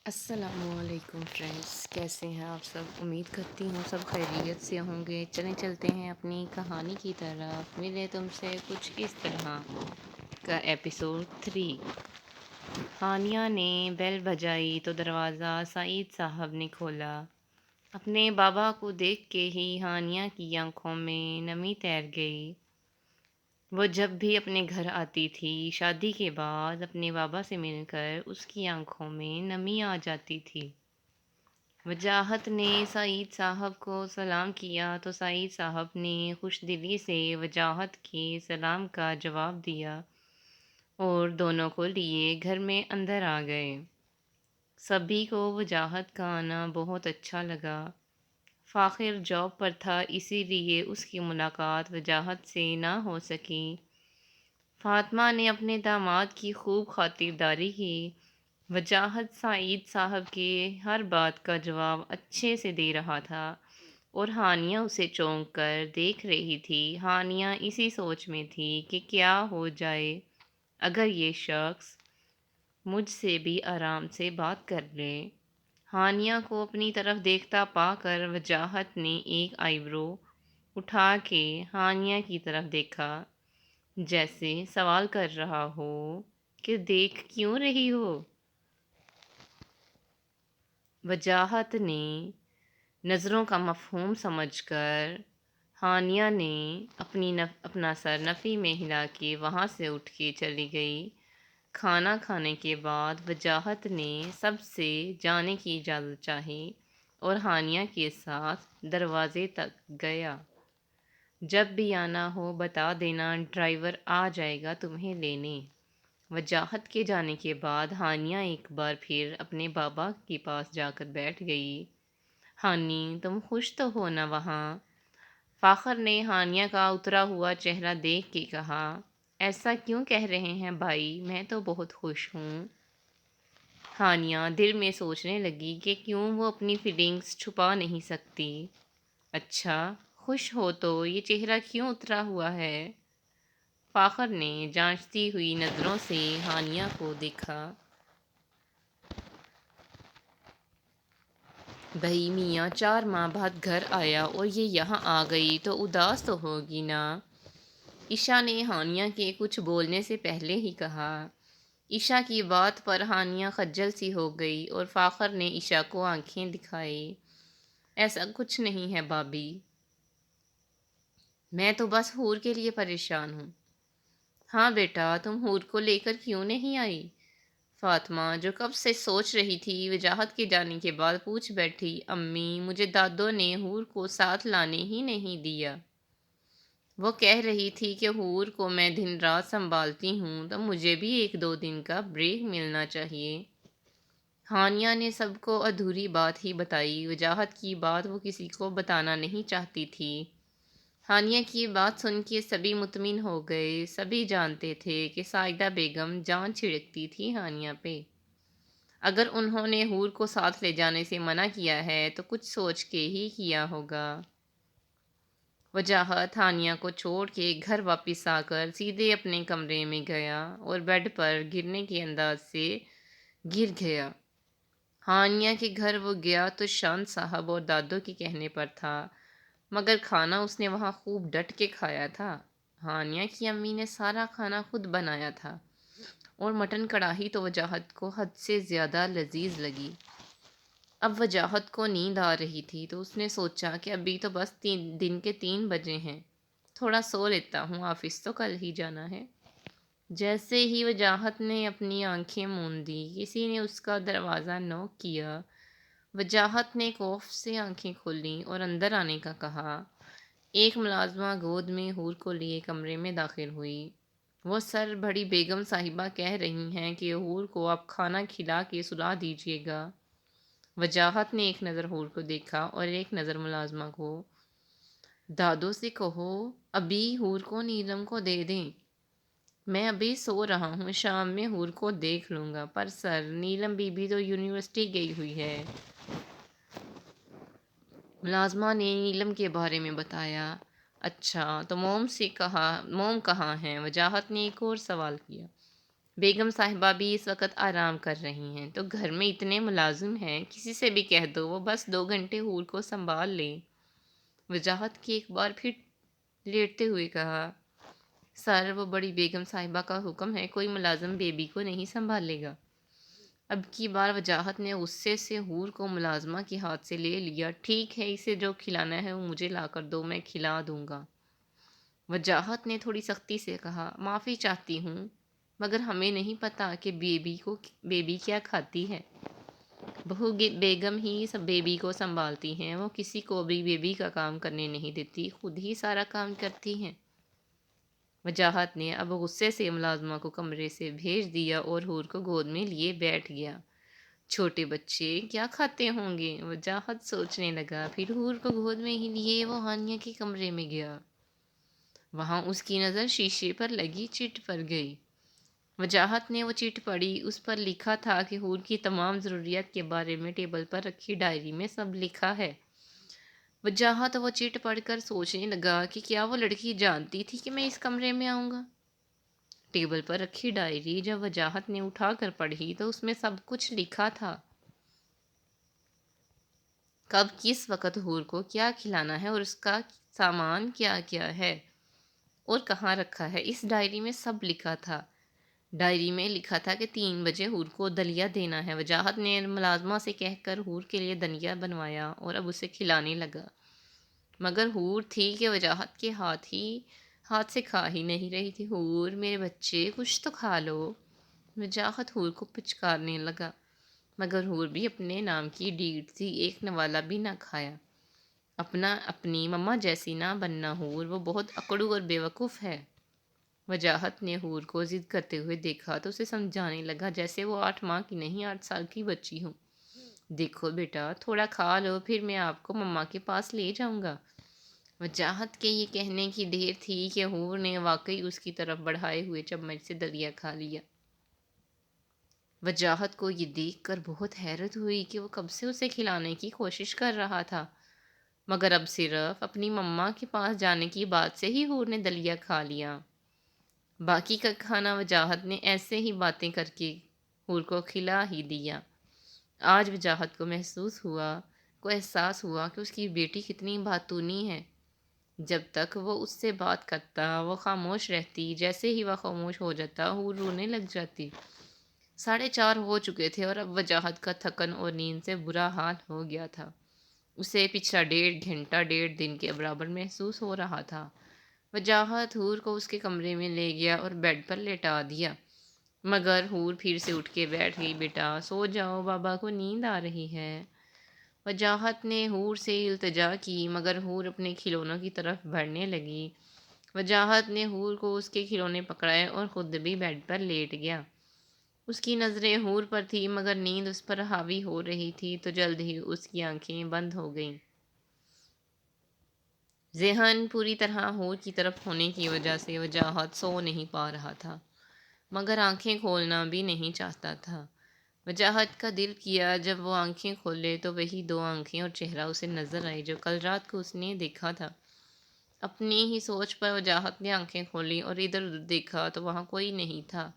السلام علیکم فرینڈس، کیسے ہیں آپ سب؟ امید کرتی ہوں سب خیریت سے ہوں گے۔ چلتے ہیں اپنی کہانی کی طرف۔ ملے تم سے کچھ اس طرح کا ایپیسوڈ 3۔ ہانیہ نے بیل بجائی تو دروازہ سعید صاحب نے کھولا۔ اپنے بابا کو دیکھ کے ہی ہانیہ کی آنکھوں میں نمی تیر گئی۔ وہ جب بھی اپنے گھر آتی تھی شادی کے بعد، اپنے بابا سے مل کر اس کی آنکھوں میں نمی آ جاتی تھی۔ وجاہت نے سعید صاحب کو سلام کیا تو سعید صاحب نے خوش دلی سے وجاہت کے سلام کا جواب دیا اور دونوں کو لیے گھر میں اندر آ گئے۔ سبھی کو وجاہت کا آنا بہت اچھا لگا۔ فاخر جاب پر تھا، اسی لیے اس کی ملاقات وجاہت سے نہ ہو سکی۔ فاطمہ نے اپنے داماد کی خوب خاطرداری کی۔ وجاہت سعید صاحب کے ہر بات کا جواب اچھے سے دے رہا تھا اور ہانیہ اسے چونک کر دیکھ رہی تھی۔ ہانیہ اسی سوچ میں تھی کہ کیا ہو جائے اگر یہ شخص مجھ سے بھی آرام سے بات کر لے۔ ہانیہ کو اپنی طرف دیکھتا پا کر وجاہت نے ایک آئی برو اٹھا کے ہانیہ کی طرف دیکھا، جیسے سوال کر رہا ہو کہ دیکھ کیوں رہی ہو؟ وجاہت نے نظروں کا مفہوم سمجھ کر ہانیہ نے اپنا سر نفی میں ہلا کے وہاں سے اٹھ کے چلی گئی۔ کھانا کھانے کے بعد وجاہت نے سب سے جانے کی اجازت چاہی اور ہانیہ کے ساتھ دروازے تک گیا۔ جب بھی آنا ہو بتا دینا، ڈرائیور آ جائے گا تمہیں لینے۔ وجاہت کے جانے کے بعد ہانیہ ایک بار پھر اپنے بابا کے پاس جا کر بیٹھ گئی۔ ہانی، تم خوش تو ہو نا وہاں؟ فاخر نے ہانیہ کا اترا ہوا چہرہ دیکھ کے کہا۔ ایسا کیوں کہہ رہے ہیں بھائی، میں تو بہت خوش ہوں۔ ہانیہ دل میں سوچنے لگی کہ کیوں وہ اپنی فیلنگز چھپا نہیں سکتی۔ اچھا، خوش ہو تو یہ چہرہ کیوں اترا ہوا ہے؟ فاخر نے جانچتی ہوئی نظروں سے ہانیہ کو دیکھا۔ بھئی میاں 4 ماہ بعد گھر آیا اور یہ یہاں آ گئی تو اداس تو ہوگی نا؟ عشا نے ہانیہ کے کچھ بولنے سے پہلے ہی کہا۔ عشا کی بات پر ہانیہ خجل سی ہو گئی اور فاخر نے عشا کو آنکھیں دکھائی۔ ایسا کچھ نہیں ہے بھابی، میں تو بس حور کے لیے پریشان ہوں۔ ہاں بیٹا، تم حور کو لے کر کیوں نہیں آئی؟ فاطمہ، جو کب سے سوچ رہی تھی، وجاہت کے جانے کے بعد پوچھ بیٹھی۔ امی، مجھے دادو نے حور کو ساتھ لانے ہی نہیں دیا۔ وہ کہہ رہی تھی کہ حور کو میں دن رات سنبھالتی ہوں تو مجھے بھی 1-2 دن کا بریک ملنا چاہیے۔ ہانیہ نے سب کو ادھوری بات ہی بتائی۔ وجاہت کی بات وہ کسی کو بتانا نہیں چاہتی تھی۔ ہانیہ کی بات سن کے سبھی مطمئن ہو گئے۔ سبھی جانتے تھے کہ ساجدہ بیگم جان چھڑکتی تھی ہانیہ پہ۔ اگر انہوں نے حور کو ساتھ لے جانے سے منع کیا ہے تو کچھ سوچ کے ہی کیا ہوگا۔ وجاہت ہانیہ کو چھوڑ کے گھر واپس آ کر سیدھے اپنے کمرے میں گیا اور بیڈ پر گرنے کے انداز سے گر گیا۔ ہانیہ کے گھر وہ گیا تو شان صاحب اور دادو کے کہنے پر تھا، مگر کھانا اس نے وہاں خوب ڈٹ کے کھایا تھا۔ ہانیہ کی امی نے سارا کھانا خود بنایا تھا اور مٹن کڑھائی تو وجاہت کو حد سے زیادہ لذیذ لگی۔ اب وجاہت کو نیند آ رہی تھی تو اس نے سوچا کہ ابھی تو بس دن کے 3 بجے ہیں، تھوڑا سو لیتا ہوں، آفس تو کل ہی جانا ہے۔ جیسے ہی وجاہت نے اپنی آنکھیں موندی، کسی نے اس کا دروازہ نوک کیا۔ وجاہت نے خوف سے آنکھیں کھولیں اور اندر آنے کا کہا۔ ایک ملازمہ گود میں حور کو لیے کمرے میں داخل ہوئی۔ وہ سر بڑی بیگم صاحبہ کہہ رہی ہیں کہ حور کو آپ کھانا کھلا کے سلا دیجیے گا۔ وجاہت نے ایک نظر حور کو دیکھا اور ایک نظر ملازمہ کو۔ دادو سے کہو ابھی حور کو نیلم کو دے دیں، میں ابھی سو رہا ہوں، شام میں حور کو دیکھ لوں گا۔ پر سر، نیلم بی بی تو یونیورسٹی گئی ہوئی ہے۔ ملازمہ نے نیلم کے بارے میں بتایا۔ اچھا، تو موم کہاں ہیں؟ وجاہت نے ایک اور سوال کیا۔ بیگم صاحبہ بھی اس وقت آرام کر رہی ہیں، تو گھر میں اتنے ملازم ہیں، کسی سے بھی کہہ دو وہ بس 2 گھنٹے حور کو سنبھال لیں۔ وجاہت کی ایک بار پھر لیٹتے ہوئے کہا، سر وہ بڑی بیگم صاحبہ کا حکم ہے، کوئی ملازم بیبی کو نہیں سنبھالے گا۔ اب کی بار وجاہت نے غصے سے حور کو ملازمہ کے ہاتھ سے لے لیا۔ ٹھیک ہے، اسے جو کھلانا ہے وہ مجھے لا کر دو، میں کھلا دوں گا۔ وجاہت نے تھوڑی سختی سے کہا، معافی چاہتی ہوں مگر ہمیں نہیں پتا کہ بیبی کیا کھاتی ہے۔ بہو بیگم ہی سب بیبی کو سنبھالتی ہیں، وہ کسی کو بھی بیبی کا کام کرنے نہیں دیتی، خود ہی سارا کام کرتی ہیں۔ وجاہت نے اب غصے سے ملازمہ کو کمرے سے بھیج دیا اور حور کو گود میں لیے بیٹھ گیا۔ چھوٹے بچے کیا کھاتے ہوں گے، وجاہت سوچنے لگا۔ پھر حور کو گود میں ہی لیے وہ ہانیہ کے کمرے میں گیا۔ وہاں اس کی نظر شیشے پر لگی چٹ پر گئی۔ وجاہت نے وہ چٹ پڑھی، اس پر لکھا تھا کہ حور کی تمام ضروریات کے بارے میں ٹیبل پر رکھی ڈائری میں سب لکھا ہے۔ وجاہت وہ چٹ پڑھ کر سوچنے لگا کہ کیا وہ لڑکی جانتی تھی کہ میں اس کمرے میں آؤں گا؟ ٹیبل پر رکھی ڈائری جب وجاہت نے اٹھا کر پڑھی تو اس میں سب کچھ لکھا تھا۔ کب کس وقت حور کو کیا کھلانا ہے اور اس کا سامان کیا کیا ہے اور کہاں رکھا ہے، اس ڈائری میں سب لکھا تھا۔ ڈائری میں لکھا تھا کہ 3 بجے حور کو دلیا دینا ہے۔ وجاہت نے ملازمہ سے کہہ کر حور کے لیے دلیا بنوایا اور اب اسے کھلانے لگا، مگر حور تھی کہ وجاہت کے ہاتھ سے کھا ہی نہیں رہی تھی۔ حور میرے بچے کچھ تو کھا لو۔ وجاہت حور کو پچکارنے لگا، مگر حور بھی اپنے نام کی ڈیڑھ تھی، ایک نوالا بھی نہ کھایا۔ اپنی مما جیسی نہ بننا حور، وہ بہت اکڑو اور بے وقوف ہے۔ وجاہت نے حور کو ضد کرتے ہوئے دیکھا تو اسے سمجھانے لگا جیسے وہ 8 ماہ کی نہیں 8 سال کی بچی ہوں۔ دیکھو بیٹا، تھوڑا کھا لو، پھر میں آپ کو مما کے پاس لے جاؤں گا۔ وجاہت کے یہ کہنے کی دیر تھی کہ حور نے واقعی اس کی طرف بڑھائے ہوئے چمچ سے دلیا کھا لیا۔ وجاہت کو یہ دیکھ کر بہت حیرت ہوئی کہ وہ کب سے اسے کھلانے کی کوشش کر رہا تھا، مگر اب صرف اپنی مما کے پاس جانے کی بات سے ہی حور نے دلیا کھا لیا۔ باقی کا کھانا وجاہت نے ایسے ہی باتیں کر کے حور کو کھلا ہی دیا۔ آج وجاہت کو احساس ہوا کہ اس کی بیٹی کتنی باتونی ہے۔ جب تک وہ اس سے بات کرتا وہ خاموش رہتی، جیسے ہی وہ خاموش ہو جاتا حور رونے لگ جاتی۔ 4:30 ہو چکے تھے اور اب وجاہت کا تھکن اور نیند سے برا حال ہو گیا تھا۔ اسے پچھلا 1.5 گھنٹہ 1.5 دن کے برابر محسوس ہو رہا تھا۔ وجاہت حور کو اس کے کمرے میں لے گیا اور بیڈ پر لٹا دیا، مگر حور پھر سے اٹھ کے بیٹھ گئی۔ بیٹا سو جاؤ، بابا کو نیند آ رہی ہے۔ وجاہت نے حور سے التجا کی، مگر حور اپنے کھلونوں کی طرف بڑھنے لگی۔ وجاہت نے حور کو اس کے کھلونے پکڑائے اور خود بھی بیڈ پر لیٹ گیا۔ اس کی نظریں حور پر تھی، مگر نیند اس پر حاوی ہو رہی تھی، تو جلد ہی اس کی آنکھیں بند ہو گئیں۔ ذہن پوری طرح حور کی طرف ہونے کی وجہ سے وجاہت سو نہیں پا رہا تھا، مگر آنکھیں کھولنا بھی نہیں چاہتا تھا۔ وجاہت کا دل کیا جب وہ آنکھیں کھولے تو وہی 2 آنکھیں اور چہرہ اسے نظر آئی جو کل رات کو اس نے دیکھا تھا۔ اپنی ہی سوچ پر وجاہت نے آنکھیں کھولی اور ادھر ادھر دیکھا تو وہاں کوئی نہیں تھا۔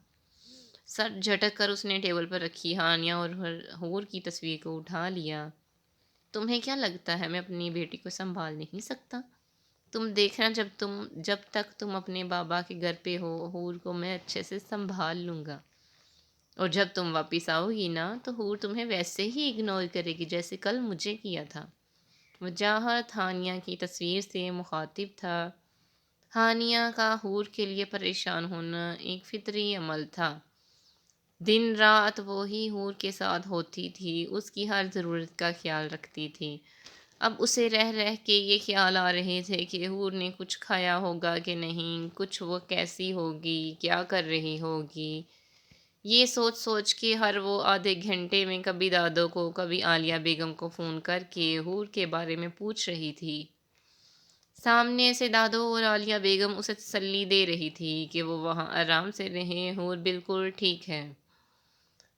سر جھٹک کر اس نے ٹیبل پر رکھی ہانیہ اور حور کی تصویر کو اٹھا لیا۔ تمہیں کیا لگتا ہے میں اپنی بیٹی کو سنبھال نہیں سکتا؟ تم دیکھنا، جب تک تم اپنے بابا کے گھر پہ ہو حور کو میں اچھے سے سنبھال لوں گا، اور جب تم واپس آؤ گی نا تو حور تمہیں ویسے ہی اگنور کرے گی جیسے کل مجھے کیا تھا۔ وجاہت ہانیہ کی تصویر سے مخاطب تھا۔ ہانیہ کا حور کے لیے پریشان ہونا ایک فطری عمل تھا۔ دن رات وہی حور کے ساتھ ہوتی تھی، اس کی ہر ضرورت کا خیال رکھتی تھی۔ اب اسے رہ رہ کے یہ خیال آ رہے تھے کہ حور نے کچھ کھایا ہوگا کہ نہیں، کچھ وہ کیسی ہوگی، کیا کر رہی ہوگی۔ یہ سوچ کے ہر وہ آدھے گھنٹے میں کبھی دادو کو کبھی عالیہ بیگم کو فون کر کے حور کے بارے میں پوچھ رہی تھی۔ سامنے سے دادو اور عالیہ بیگم اسے تسلی دے رہی تھی کہ وہ وہاں آرام سے رہیں، حور بالکل ٹھیک ہے۔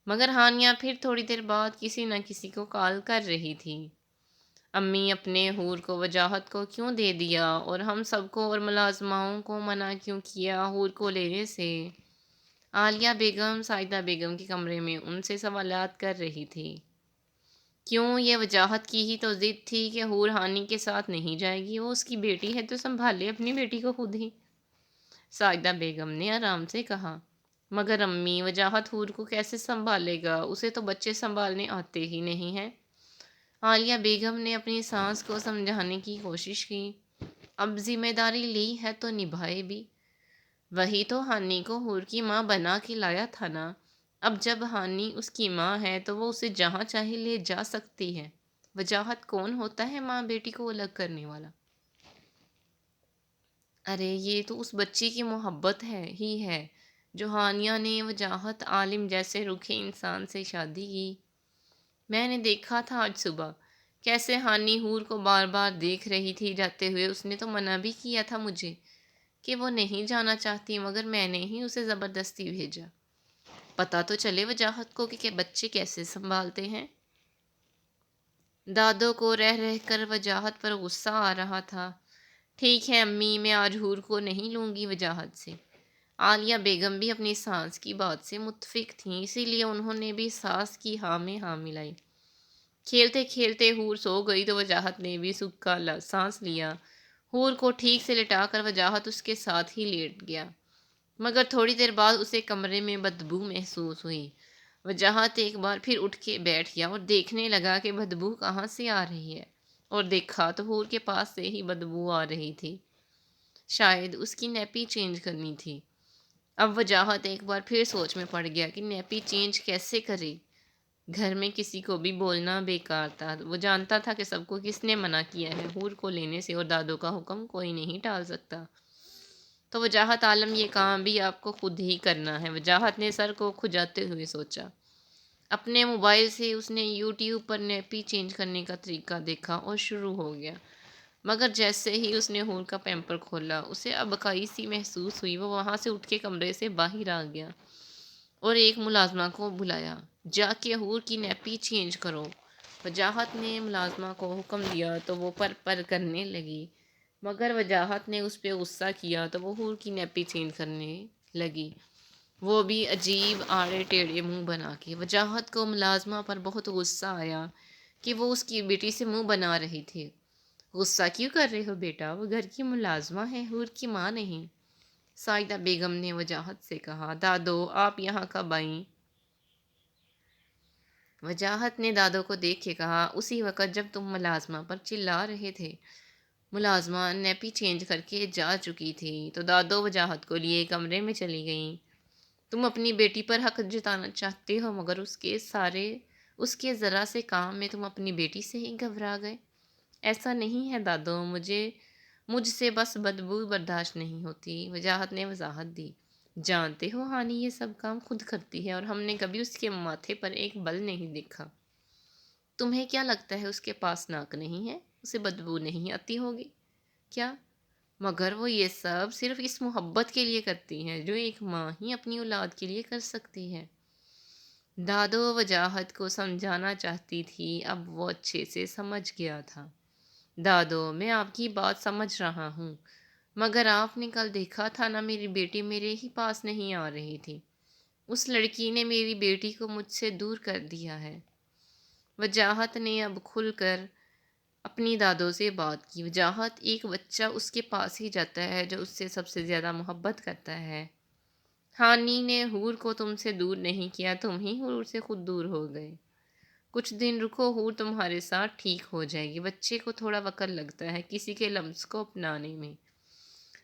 مگر ہانیہ پھر تھوڑی دیر بعد کسی نہ کسی کو کال کر رہی تھی۔ امی اپنے حور کو وجاہت کو کیوں دے دیا اور ہم سب کو اور ملازماؤں کو منع کیوں کیا حور کو لینے سے؟ عالیہ بیگم سائدہ بیگم کے کمرے میں ان سے سوالات کر رہی تھی۔ کیوں؟ یہ وجاہت کی ہی تو ضد تھی کہ حور ہانی کے ساتھ نہیں جائے گی، وہ اس کی بیٹی ہے تو سنبھالے اپنی بیٹی کو خود ہی۔ سائدہ بیگم نے آرام سے کہا، مگر امی وجاہت حور کو کیسے سنبھالے گا؟ اسے تو بچے سنبھالنے آتے ہی نہیں ہیں۔ عالیہ بیگم نے اپنی ساس کو سمجھانے کی کوشش کی، اب ذمہ داری لی ہے تو نبھائے بھی۔ وہی تو ہانی کو حور کی ماں بنا کے لایا تھا نا، اب جب ہانی اس کی ماں ہے تو وہ اسے جہاں چاہے لے جا سکتی ہے۔ وجاہت کون ہوتا ہے ماں بیٹی کو الگ کرنے والا؟ ارے یہ تو اس بچی کی محبت ہے جو ہانیہ نے وجاہت عالم جیسے رکھے انسان سے شادی کی۔ میں نے دیکھا تھا آج صبح کیسے ہانی حور کو بار بار دیکھ رہی تھی جاتے ہوئے، اس نے تو منع بھی کیا تھا مجھے کہ وہ نہیں جانا چاہتی، مگر میں نے ہی اسے زبردستی بھیجا۔ پتہ تو چلے وجاہت کو کہ بچے کیسے سنبھالتے ہیں۔ دادو کو رہ رہ کر وجاہت پر غصہ آ رہا تھا۔ ٹھیک ہے امی، میں آج حور کو نہیں لوں گی وجاہت سے۔ عالیہ بیگم بھی اپنی ساس کی بات سے متفق تھیں، اسی لیے انہوں نے بھی ساس کی ہاں میں ہاں ملائی۔ کھیلتے کھیلتے حور سو گئی تو وجاہت نے بھی سکھ کا سانس لیا۔ حور کو ٹھیک سے لٹا کر وجاہت اس کے ساتھ ہی لیٹ گیا، مگر تھوڑی دیر بعد اسے کمرے میں بدبو محسوس ہوئی۔ وجاہت ایک بار پھر اٹھ کے بیٹھ گیا اور دیکھنے لگا کہ بدبو کہاں سے آ رہی ہے، اور دیکھا تو حور کے پاس سے ہی بدبو آ رہی تھی۔ شاید اس کی نیپی چینج کرنی تھی۔ اب وجاہت ایک بار پھر سوچ میں پڑ گیا کہ نیپی چینج کیسے کرے۔ گھر میں کسی کو بھی بولنا بیکار تھا، وہ جانتا تھا کہ سب کو کس نے منع کیا ہے، حور کو لینے سے، اور دادو کا حکم کوئی نہیں ٹال سکتا۔ تو وجاہت عالم یہ کام بھی آپ کو خود ہی کرنا ہے۔ وجاہت نے سر کو کھجاتے ہوئے سوچا۔ اپنے موبائل سے اس نے یوٹیوب پر نیپی چینج کرنے کا طریقہ دیکھا اور شروع ہو گیا، مگر جیسے ہی اس نے حور کا پیمپر کھولا اسے ابکائی سی محسوس ہوئی۔ وہ وہاں سے اٹھ کے کمرے سے باہر آ گیا اور ایک ملازمہ کو بلایا، جا کے حور کی نیپی چینج کرو۔ وجاہت نے ملازمہ کو حکم دیا تو وہ پر کرنے لگی، مگر وجاہت نے اس پہ غصہ کیا تو وہ حور کی نیپی چینج کرنے لگی، وہ بھی عجیب آڑے ٹیڑھے منہ بنا کے۔ وجاہت کو ملازمہ پر بہت غصہ آیا کہ وہ اس کی بیٹی سے منہ بنا رہی تھی۔ غصہ کیوں کر رہے ہو بیٹا؟ وہ گھر کی ملازمہ ہے، حور کی ماں نہیں۔ سائدہ بیگم نے وجاہت سے کہا، دادو آپ یہاں کب آئیں؟ وجاہت نے دادو کو دیکھ کے کہا، اسی وقت جب تم ملازمہ پر چلا رہے تھے۔ ملازمہ نیپی چینج کر کے جا چکی تھی تو دادو وجاہت کو لیے کمرے میں چلی گئیں۔ تم اپنی بیٹی پر حق جتانا چاہتے ہو، مگر اس کے ذرا سے کام میں تم اپنی بیٹی سے ہی گھبرا گئے۔ ایسا نہیں ہے دادو، مجھ سے بس بدبو برداشت نہیں ہوتی۔ وجاہت نے وضاحت دی، جانتے ہو ہانی یہ سب کام خود کرتی ہے اور ہم نے کبھی اس کے ماتھے پر ایک بل نہیں دیکھا۔ تمہیں کیا لگتا ہے اس کے پاس ناک نہیں ہے؟ اسے بدبو نہیں آتی ہوگی کیا؟ مگر وہ یہ سب صرف اس محبت کے لیے کرتی ہے جو ایک ماں ہی اپنی اولاد کے لیے کر سکتی ہے۔ دادو وجاہت کو سمجھانا چاہتی تھی، اب وہ اچھے سے سمجھ گیا تھا۔ دادو میں آپ کی بات سمجھ رہا ہوں، مگر آپ نے کل دیکھا تھا نا، میری بیٹی میرے ہی پاس نہیں آ رہی تھی۔ اس لڑکی نے میری بیٹی کو مجھ سے دور کر دیا ہے۔ وجاہت نے اب کھل کر اپنی دادو سے بات کی۔ وجاہت ایک بچہ اس کے پاس ہی جاتا ہے جو اس سے سب سے زیادہ محبت کرتا ہے۔ ہانی نے حور کو تم سے دور نہیں کیا، تم ہی حور سے خود دور ہو گئے۔ کچھ دن رکو، حور تمہارے ساتھ ٹھیک ہو جائے گی۔ بچے کو تھوڑا وقت لگتا ہے کسی کے لمس کو اپنانے میں۔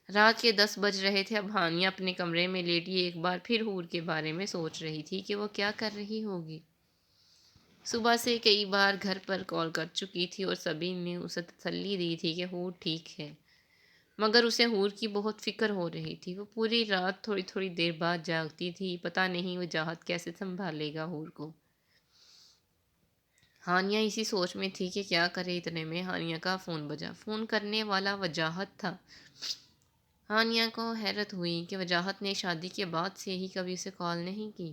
رات کے 10 بج رہے تھے، اب ہانیہ اپنے کمرے میں لیٹی ایک بار پھر حور کے بارے میں سوچ رہی تھی کہ وہ کیا کر رہی ہوگی۔ صبح سے کئی بار گھر پر کال کر چکی تھی اور سبھی نے اسے تسلی دی تھی کہ حور ٹھیک ہے، مگر اسے حور کی بہت فکر ہو رہی تھی۔ وہ پوری رات تھوڑی تھوڑی دیر بعد جاگتی تھی، پتہ نہیں وجاہت کیسے سنبھالے گا حور کو۔ ہانیہ اسی سوچ میں تھی کہ کیا کرے، اتنے میں ہانیہ کا فون بجا۔ فون کرنے والا وجاہت تھا۔ ہانیہ کو حیرت ہوئی کہ وجاہت نے شادی کے بعد سے ہی کبھی اسے کال نہیں کی،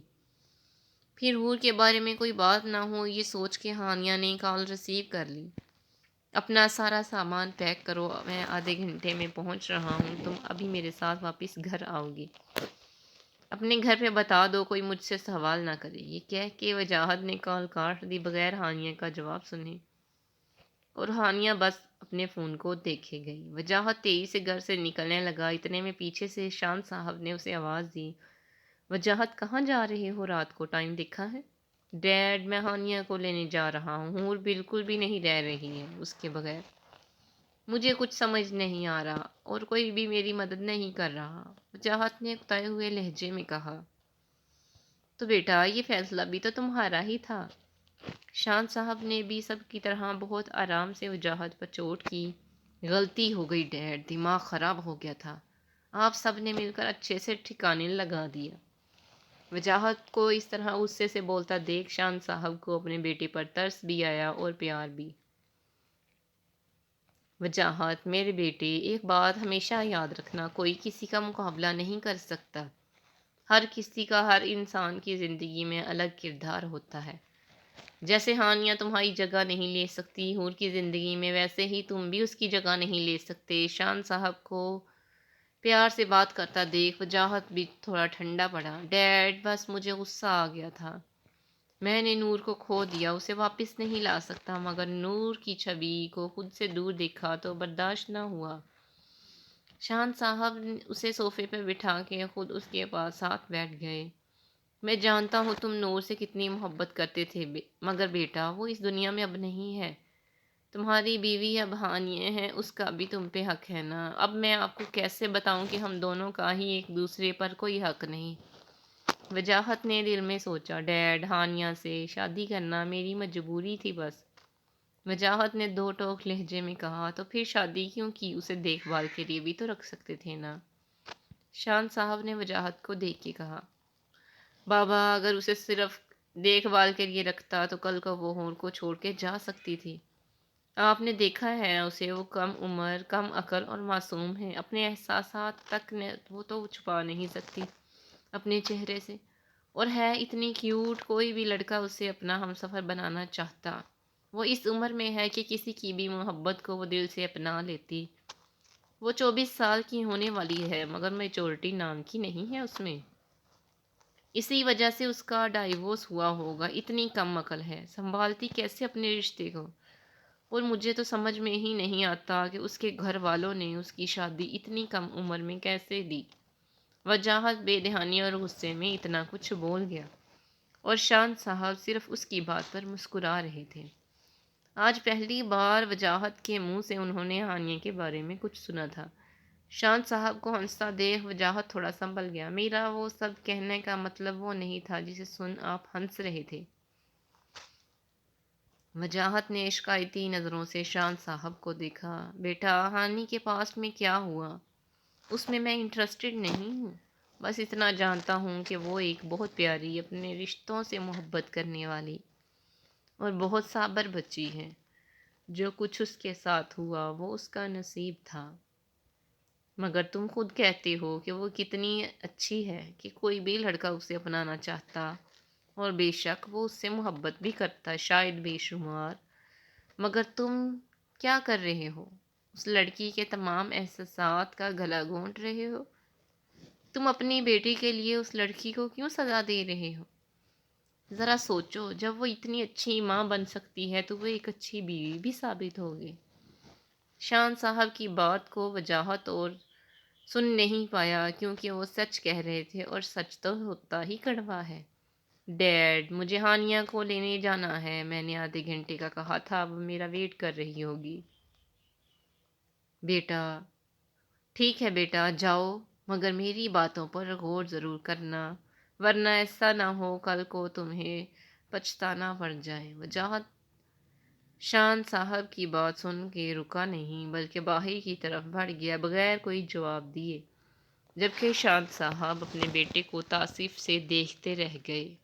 پھر حور کے بارے میں کوئی بات نہ ہو، یہ سوچ کے ہانیہ نے کال ریسیو کر لی۔ اپنا سارا سامان پیک کرو، میں آدھے گھنٹے میں پہنچ رہا ہوں، تم ابھی میرے ساتھ واپس گھر آؤ گی؟ اپنے گھر پہ بتا دو، کوئی مجھ سے سوال نہ کرے۔ یہ کہہ کے وجاہت نے کال کاٹ دی بغیر ہانیہ کا جواب سنے، اور ہانیہ بس اپنے فون کو دیکھے گئی۔ وجاہت تیزی سے گھر سے نکلنے لگا، اتنے میں پیچھے سے شان صاحب نے اسے آواز دی، وجاہت کہاں جا رہے ہو؟ رات کو ٹائم دیکھا ہے؟ ڈیڈ، میں ہانیہ کو لینے جا رہا ہوں، اور بالکل بھی نہیں رہ رہی ہے اس کے بغیر۔ مجھے کچھ سمجھ نہیں آ رہا، اور کوئی بھی میری مدد نہیں کر رہا، وجاہت نے اکتائے ہوئے لہجے میں کہا۔ تو بیٹا، یہ فیصلہ بھی تو تمہارا ہی تھا۔ شان صاحب نے بھی سب کی طرح بہت آرام سے وجاہت پر چوٹ کی۔ غلطی ہو گئی ڈیڈ، دماغ خراب ہو گیا تھا، آپ سب نے مل کر اچھے سے ٹھکانے لگا دیا۔ وجاہت کو اس طرح غصے سے بولتا دیکھ شان صاحب کو اپنے بیٹے پر ترس بھی آیا اور پیار بھی۔ وجاہت، میرے بیٹے، ایک بات ہمیشہ یاد رکھنا، کوئی کسی کا مقابلہ نہیں کر سکتا۔ ہر کسی کا ہر انسان کی زندگی میں الگ کردار ہوتا ہے۔ جیسے ہانیہ تمہاری جگہ نہیں لے سکتی حور کی زندگی میں، ویسے ہی تم بھی اس کی جگہ نہیں لے سکتے۔ شان صاحب کو پیار سے بات کرتا دیکھ وجاہت بھی تھوڑا ٹھنڈا پڑا۔ ڈیڈ، بس مجھے غصہ آ گیا تھا، میں نے نور کو کھو دیا، اسے واپس نہیں لا سکتا، مگر نور کی چھبی کو خود سے دور دیکھا تو برداشت نہ ہوا۔ شان صاحب اسے صوفے پہ بٹھا کے خود اس کے پاس ساتھ بیٹھ گئے۔ میں جانتا ہوں تم نور سے کتنی محبت کرتے تھے، مگر بیٹا وہ اس دنیا میں اب نہیں ہے۔ تمہاری بیوی اب ہانیہ ہے، اس کا بھی تم پہ حق ہے نا۔ اب میں آپ کو کیسے بتاؤں کہ ہم دونوں کا ہی ایک دوسرے پر کوئی حق نہیں۔ وجاہت نے دل میں سوچا، ڈیڈ، ہانیہ سے شادی کرنا میری مجبوری تھی بس۔ وجاہت نے دو ٹوک لہجے میں کہا، تو پھر شادی کیوں کی؟ اسے دیکھ بھال کے لیے بھی تو رکھ سکتے تھے نا۔ شان صاحب نے وجاہت کو دیکھ کے کہا، بابا اگر اسے صرف دیکھ بھال کے لیے رکھتا تو کل کو وہ حور کو چھوڑ کے جا سکتی تھی۔ آپ نے دیکھا ہے اسے، وہ کم عمر، کم عقل اور معصوم ہے، اپنے احساسات تک وہ تو چھپا نہیں سکتی اپنے چہرے سے، اور ہے اتنی کیوٹ، کوئی بھی لڑکا اسے اپنا ہمسفر بنانا چاہتا۔ وہ اس عمر میں ہے کہ کسی کی بھی محبت کو وہ دل سے اپنا لیتی۔ وہ 24 سال کی ہونے والی ہے، مگر میچورٹی نام کی نہیں ہے اس میں، اسی وجہ سے اس کا ڈائیورس ہوا ہوگا۔ اتنی کم عقل ہے، سنبھالتی کیسے اپنے رشتے کو؟ اور مجھے تو سمجھ میں ہی نہیں آتا کہ اس کے گھر والوں نے اس کی شادی اتنی کم عمر میں کیسے دی۔ وجاہت بے دہانی اور غصے میں اتنا کچھ بول گیا، اور شان صاحب صرف اس کی بات پر مسکرا رہے تھے۔ آج پہلی بار وجاہت کے منہ سے انہوں نے ہانیہ کے بارے میں کچھ سنا تھا۔ شان صاحب کو ہنستا دیکھ وجاہت تھوڑا سنبھل گیا۔ میرا وہ سب کہنے کا مطلب وہ نہیں تھا جسے سن آپ ہنس رہے تھے۔ وجاہت نے شکایتی نظروں سے شان صاحب کو دیکھا۔ بیٹا، ہانی کے پاسٹ میں کیا ہوا اس میں میں انٹرسٹڈ نہیں ہوں، بس اتنا جانتا ہوں کہ وہ ایک بہت پیاری، اپنے رشتوں سے محبت کرنے والی اور بہت صابر بچی ہے۔ جو کچھ اس کے ساتھ ہوا وہ اس کا نصیب تھا، مگر تم خود کہتے ہو کہ وہ کتنی اچھی ہے کہ کوئی بھی لڑکا اسے اپنانا چاہتا، اور بے شک وہ اس سے محبت بھی کرتا، شاید بے شمار، مگر تم کیا کر رہے ہو؟ اس لڑکی کے تمام احساسات کا گلا گھونٹ رہے ہو۔ تم اپنی بیٹی کے لیے اس لڑکی کو کیوں سزا دے رہے ہو؟ ذرا سوچو، جب وہ اتنی اچھی ماں بن سکتی ہے تو وہ ایک اچھی بیوی بھی ثابت ہوگی۔ شان صاحب کی بات کو وجاہت اور سن نہیں پایا، کیونکہ وہ سچ کہہ رہے تھے، اور سچ تو ہوتا ہی کڑوا ہے۔ ڈیڈ، مجھے ہانیہ کو لینے جانا ہے، میں نے آدھے گھنٹے کا کہا تھا، وہ میرا ویٹ کر رہی ہوگی۔ بیٹا، ٹھیک ہے بیٹا، جاؤ، مگر میری باتوں پر غور ضرور کرنا، ورنہ ایسا نہ ہو کل کو تمہیں پچھتانا پڑ جائے۔ وجاہت شان صاحب کی بات سن کے رکا نہیں، بلکہ باہر کی طرف بڑھ گیا بغیر کوئی جواب دیے، جبکہ شان صاحب اپنے بیٹے کو تعجب سے دیکھتے رہ گئے۔